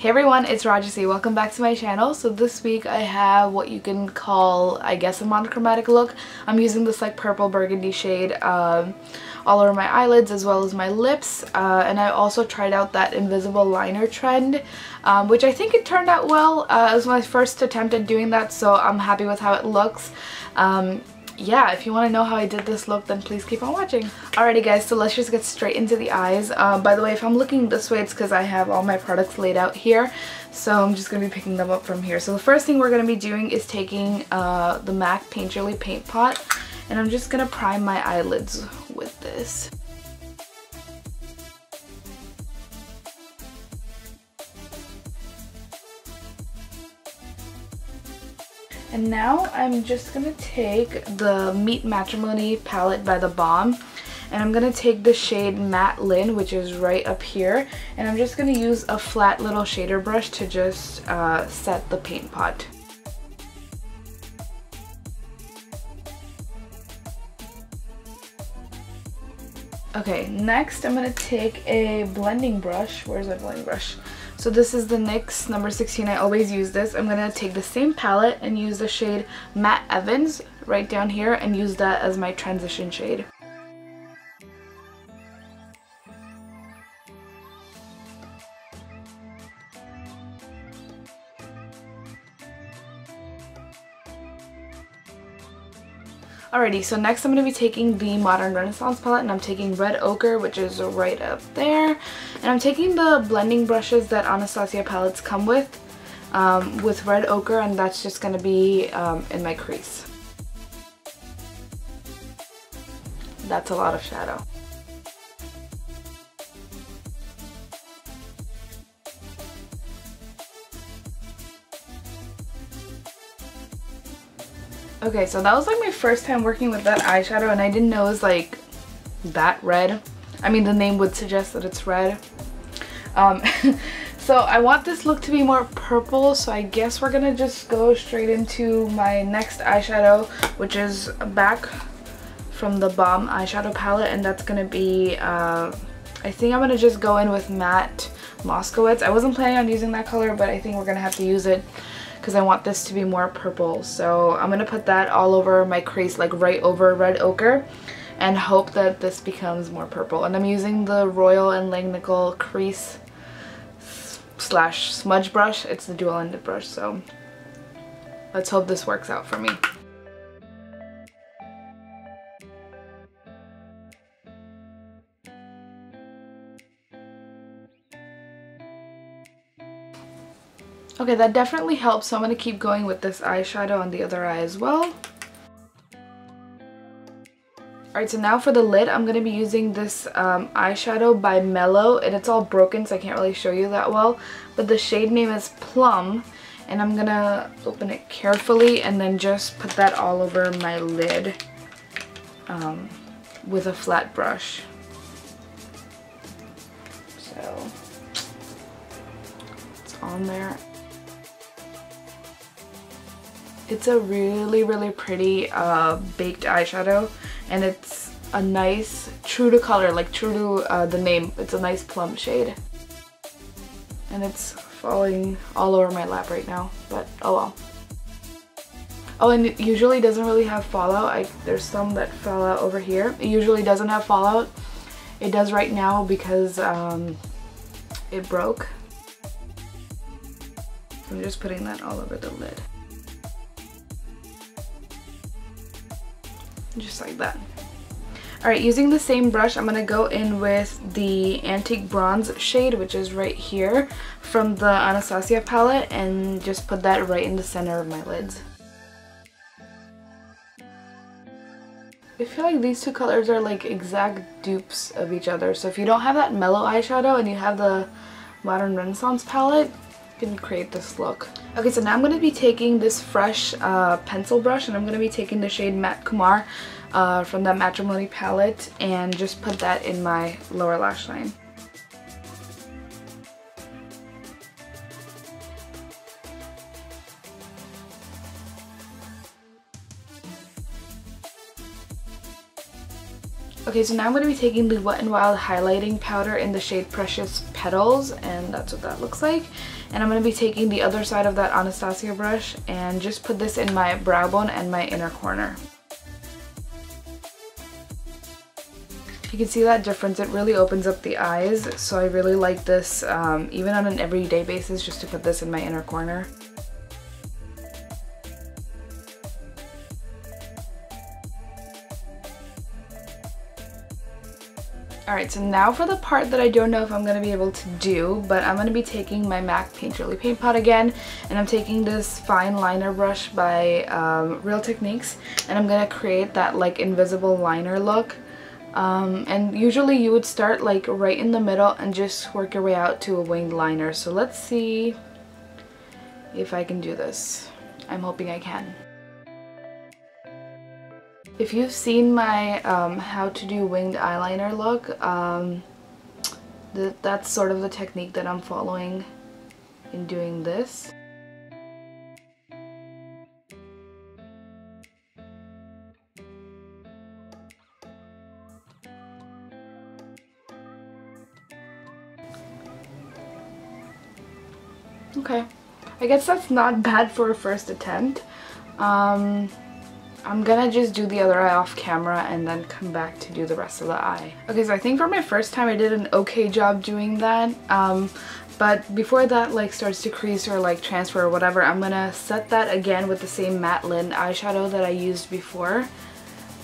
Hey everyone, it's RAJASIDEE. Welcome back to my channel. So this week I have what you can call, I guess, a monochromatic look. I'm using this like purple burgundy shade all over my eyelids as well as my lips. And I also tried out that invisible liner trend, which I think it turned out well. It was my first attempt at doing that, so I'm happy with how it looks. Yeah, if you want to know how I did this look, then please keep on watching. Alrighty guys, so let's just get straight into the eyes. By the way, if I'm looking this way, it's because I have all my products laid out here. So I'm just going to be picking them up from here. So the first thing we're going to be doing is taking the MAC Painterly Paint Pot. And I'm just going to prime my eyelids with this. And now I'm just going to take the Meet Matrimony palette by the Balm, and I'm going to take the shade Matte Lin, which is right up here, and I'm just going to use a flat little shader brush to just set the paint pot. Okay, next I'm going to take a blending brush. Where's my blending brush? So this is the NYX number 16. I always use this. I'm going to take the same palette and use the shade Matte Evans right down here and use that as my transition shade. Alrighty, so next I'm going to be taking the Modern Renaissance palette, and I'm taking Red Ochre, which is right up there. And I'm taking the blending brushes that Anastasia palettes come with Red Ochre, and that's just going to be in my crease. That's a lot of shadow. Okay, so that was like my first time working with that eyeshadow, and I didn't know it was like that red. I mean, the name would suggest that it's red. So I want this look to be more purple, so I guess we're gonna just go straight into my next eyeshadow, which is back from the Balm eyeshadow palette, and that's gonna be, I think I'm gonna just go in with Matte Moskowitz. I wasn't planning on using that color, but I think we're gonna have to use it because I want this to be more purple. So I'm going to put that all over my crease, like right over Red Ochre, and hope that this becomes more purple. And I'm using the Royal and Langnickel crease slash smudge brush. It's the dual-ended brush, so let's hope this works out for me. Okay, that definitely helps, so I'm going to keep going with this eyeshadow on the other eye as well. Alright, so now for the lid, I'm going to be using this eyeshadow by Mellow, and it's all broken, so I can't really show you that well. But the shade name is Plum, and I'm going to open it carefully and then just put that all over my lid with a flat brush. So, it's on there. It's a really pretty baked eyeshadow, and it's a nice, true to color, like true to the name. It's a nice plum shade. And it's falling all over my lap right now, but oh well. Oh, and it usually doesn't really have fallout. There's some that fell out over here. It usually doesn't have fallout. It does right now because it broke. So I'm just putting that all over the lid. Just like that. Alright, using the same brush, I'm going to go in with the Antique Bronze shade, which is right here from the Anastasia palette, and just put that right in the center of my lids. I feel like these two colors are like exact dupes of each other, so if you don't have that Mellow eyeshadow and you have the Modern Renaissance palette, you can create this look. Okay, so now I'm going to be taking this fresh pencil brush, and I'm going to be taking the shade Matte Kumar from that Matrimony palette, and just put that in my lower lash line. Okay, so now I'm going to be taking the Wet n Wild highlighting powder in the shade Precious Petals, and that's what that looks like. And I'm going to be taking the other side of that Anastasia brush and just put this in my brow bone and my inner corner. You can see that difference. It really opens up the eyes, so I really like this even on an everyday basis, just to put this in my inner corner. Alright, so now for the part that I don't know if I'm going to be able to do, but I'm going to be taking my MAC Painterly Paint Pot again, and I'm taking this fine liner brush by Real Techniques, and I'm going to create that like invisible liner look. And usually you would start like right in the middle and just work your way out to a winged liner. So let's see if I can do this. I'm hoping I can. If you've seen my how to do winged eyeliner look, that's sort of the technique that I'm following in doing this. Okay, I guess that's not bad for a first attempt. I'm gonna just do the other eye off camera and then come back to do the rest of the eye. Okay, so I think for my first time I did an okay job doing that. But before that like starts to crease or like transfer or whatever, I'm gonna set that again with the same matte lin eyeshadow that I used before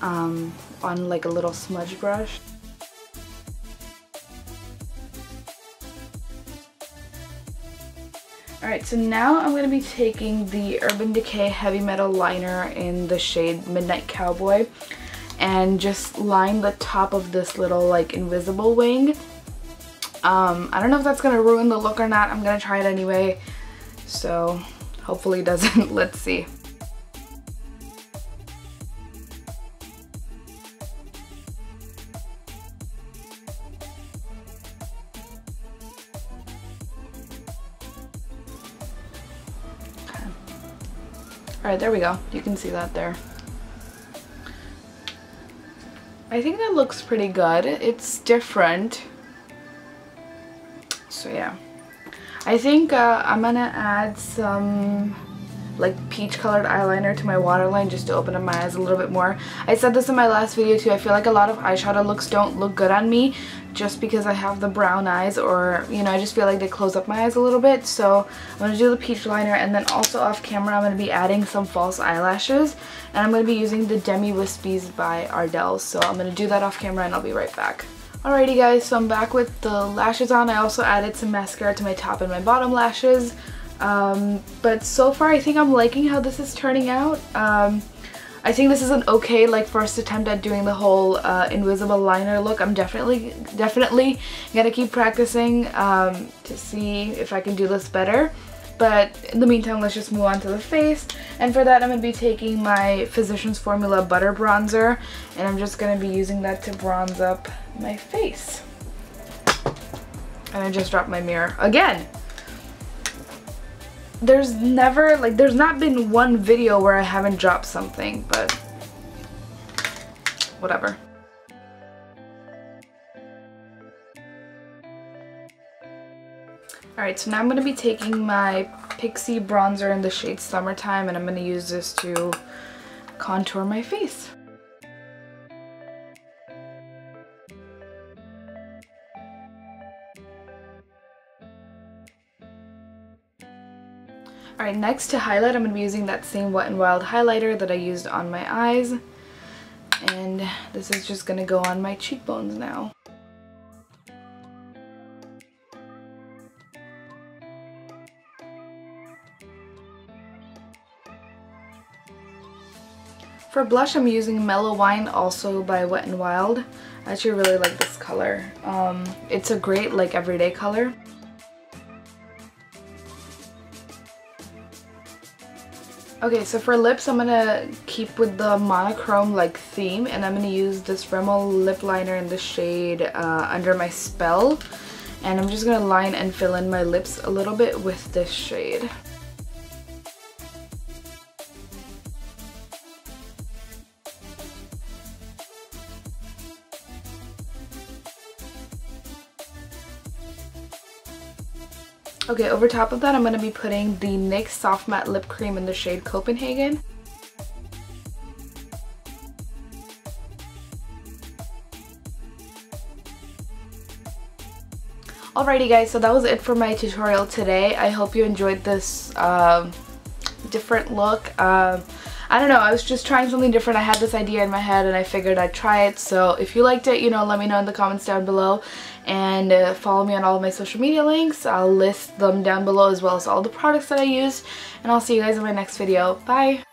on like a little smudge brush. Alright, so now I'm going to be taking the Urban Decay Heavy Metal Liner in the shade Midnight Cowboy and just line the top of this little like invisible wing. I don't know if that's going to ruin the look or not. I'm going to try it anyway, so hopefully it doesn't. Let's see. Alright, there we go. You can see that there. I think that looks pretty good. It's different. So yeah. I think I'm gonna add some like peach colored eyeliner to my waterline just to open up my eyes a little bit more. I said this in my last video too. I feel like a lot of eyeshadow looks don't look good on me just because I have the brown eyes, or you know, I just feel like they close up my eyes a little bit. So I'm going to do the peach liner, and then also off camera I'm going to be adding some false eyelashes, and I'm going to be using the Demi Wispies by Ardell. So I'm going to do that off camera and I'll be right back. Alrighty guys, so I'm back with the lashes on. I also added some mascara to my top and my bottom lashes. But so far I think I'm liking how this is turning out. I think this is an okay like first attempt at doing the whole invisible liner look. I'm definitely gonna keep practicing to see if I can do this better. But in the meantime, let's just move on to the face. And for that, I'm going to be taking my Physicians Formula Butter Bronzer, and I'm just going to be using that to bronze up my face. And I just dropped my mirror again. There's never, like, there's not been one video where I haven't dropped something, but whatever. Alright, so now I'm going to be taking my Pixi bronzer in the shade Summertime, and I'm going to use this to contour my face. Alright, next to highlight, I'm going to be using that same Wet n Wild highlighter that I used on my eyes. And this is just going to go on my cheekbones now. For blush, I'm using Mellow Wine, also by Wet n Wild. I actually really like this color. It's a great, like, everyday color. Okay, so for lips, I'm gonna keep with the monochrome, like, theme, and I'm gonna use this Rimmel lip liner in the shade Under My Spell. And I'm just gonna line and fill in my lips a little bit with this shade. Okay, over top of that, I'm going to be putting the NYX Soft Matte Lip Cream in the shade Copenhagen. Alrighty guys, so that was it for my tutorial today. I hope you enjoyed this different look. I don't know, I was just trying something different. I had this idea in my head and I figured I'd try it. So if you liked it, you know, let me know in the comments down below. And follow me on all of my social media links. I'll list them down below as well as all the products that I used. And I'll see you guys in my next video. Bye!